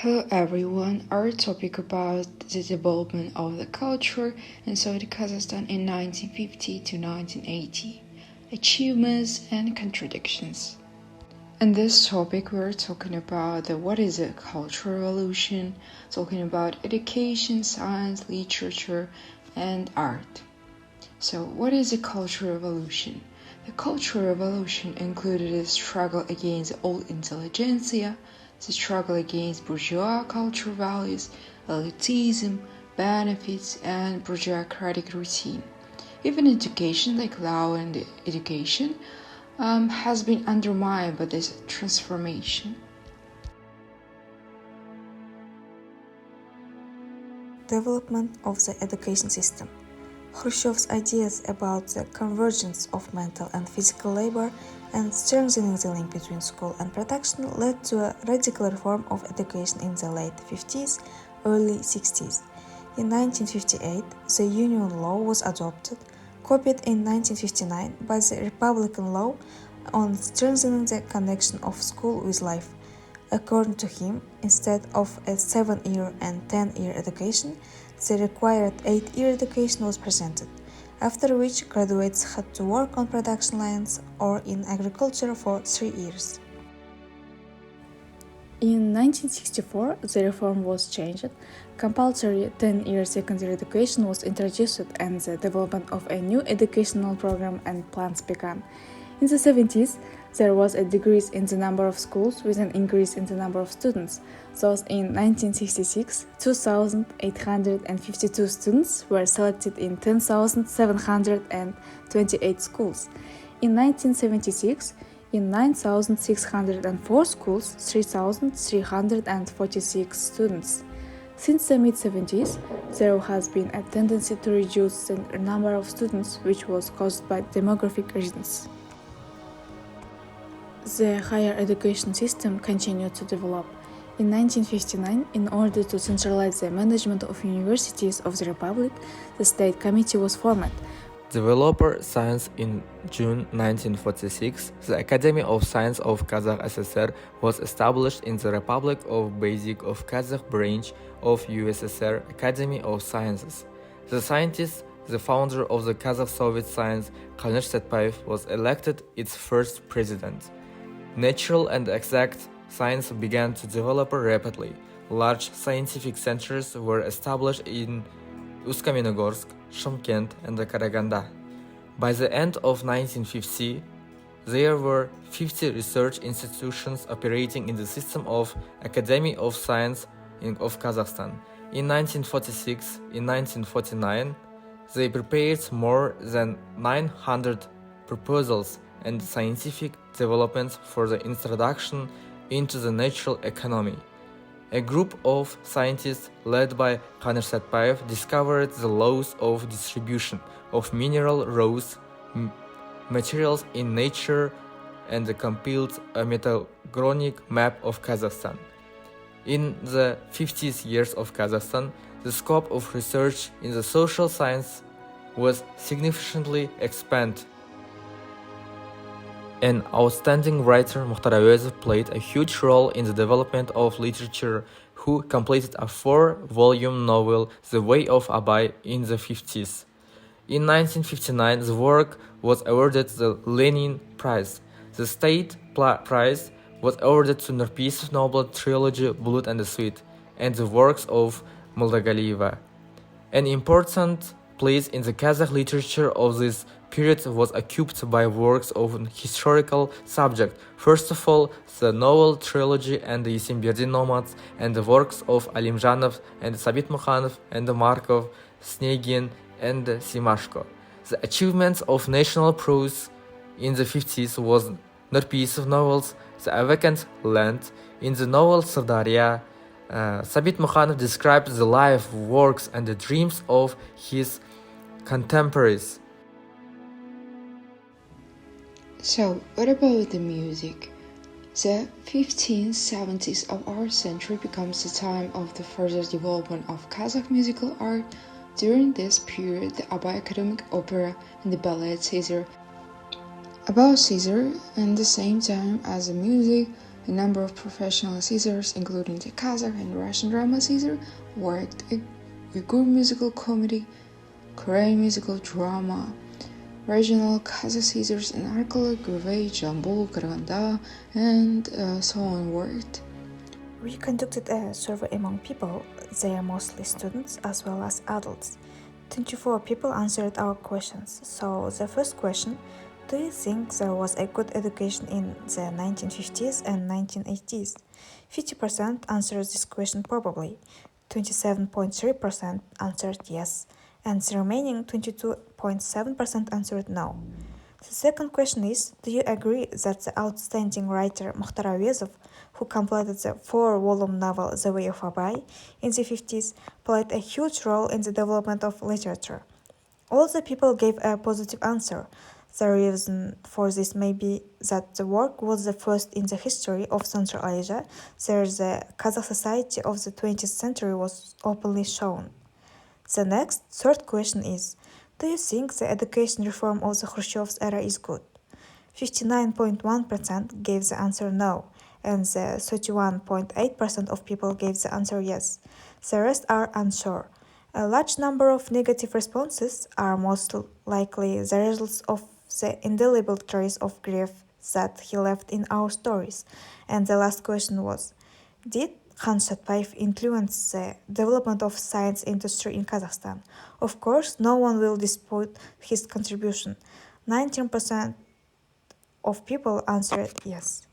Hello everyone, our topic about the development of the culture in Soviet Kazakhstan in 1950 to 1980, achievements and contradictions. In this topic, we're talking about what is a cultural revolution, talking about education, science, literature, and art. So, what is a cultural revolution? The Cultural Revolution included a struggle against the old intelligentsia, the struggle against bourgeois cultural values, elitism, benefits, and bureaucratic routine. Even education, like law and education, has been undermined by this transformation. Development of the education system. Khrushchev's ideas about the convergence of mental and physical labor and strengthening the link between school and production led to a radical reform of education in the late 50s, early 60s. In 1958, the Union Law was adopted, copied in 1959 by the Republican Law on strengthening the connection of school with life. According to him, instead of a 7-year and 10-year education, the required 8-year education was presented, after which graduates had to work on production lines or in agriculture for 3 years. In 1964, the reform was changed. Compulsory 10-year secondary education was introduced and the development of a new educational program and plans began. In the 70s, there was a decrease in the number of schools with an increase in the number of students. Thus, in 1966, 2,852 students were selected in 10,728 schools. In 1976, in 9,604 schools, 3,346 students. Since the mid-70s, there has been a tendency to reduce the number of students, which was caused by demographic reasons. The higher education system continued to develop. In 1959, in order to centralize the management of universities of the Republic, the State Committee was formed. Developer Science in June 1946, the Academy of Science of Kazakh SSR was established in the Republic of Basic of Kazakh branch of USSR Academy of Sciences. The scientist, the founder of the Kazakh Soviet Science, Tolesh was elected its first president. Natural and exact science began to develop rapidly. Large scientific centers were established in Usk-Kamenogorsk, Shymkent, and Karaganda. By the end of 1950, there were 50 research institutions operating in the system of Academy of Science of Kazakhstan. In 1946, in 1949, they prepared more than 900 proposals and scientific developments for the introduction into the natural economy. A group of scientists led by Khaner Satpayev discovered the laws of distribution of mineral raws materials in nature and compiled a metallographic map of Kazakhstan. In the 50th years of Kazakhstan, the scope of research in the social science was significantly expanded. An outstanding writer, Mukhtar Avezov, played a huge role in the development of literature, who completed a 4-volume novel, The Way of Abay, in the 50s. In 1959, the work was awarded the Lenin Prize. The State Prize was awarded to Nurpiyev's novel trilogy Blood and the Sweat and the works of Muldagaliyeva. An important place in the Kazakh literature of this period was occupied by works of an historical subject. First of all, the novel trilogy and the Yesenberdi Nomads, and the works of Alimjanov and Sabit Mukhanov and Markov, Snegin and Simashko. The achievements of national prose in the 50s was Nurpiyev's novels, The Vacant Land. In the novel Sirdarya, Sabit Mukhanov described the life, works, and the dreams of his contemporaries. So, what about the music? The 1570s of our century becomes the time of the further development of Kazakh musical art. During this period, the Abay Academic Opera and the ballet Caesar. About Caesar, and the same time as the music, A number of professional Caesars, including the Kazakh and Russian drama Caesar, worked Uyghur musical comedy, Korean musical drama, regional Kazakh Caesars in Arkalı, Gürvey, Jambul, Karaganda, and so on worked. We conducted a survey among people. They are mostly students as well as adults. 24 people answered our questions. So the first question, do you think there was a good education in the 1950s and 1980s? 50% answered this question probably. 27.3% answered yes, and the remaining 22.7% answered no. The second question is, do you agree that the outstanding writer Mukhtar Avezov, who completed the 4-volume novel The Way of Abay in the 50s, played a huge role in the development of literature? All the people gave a positive answer. The reason for this may be that the work was the first in the history of Central Asia, where the Kazakh society of the 20th century was openly shown. The next, third question is, do you think the education reform of the Khrushchev's era is good? 59.1% gave the answer no, and the 31.8% of people gave the answer yes. The rest are unsure. A large number of negative responses are most likely the results of the indelible trace of grief that he left in our stories. And the last question was, did Khan Shatpayev influence the development of science industry in Kazakhstan? Of course, no one will dispute his contribution. 19% of people answered yes.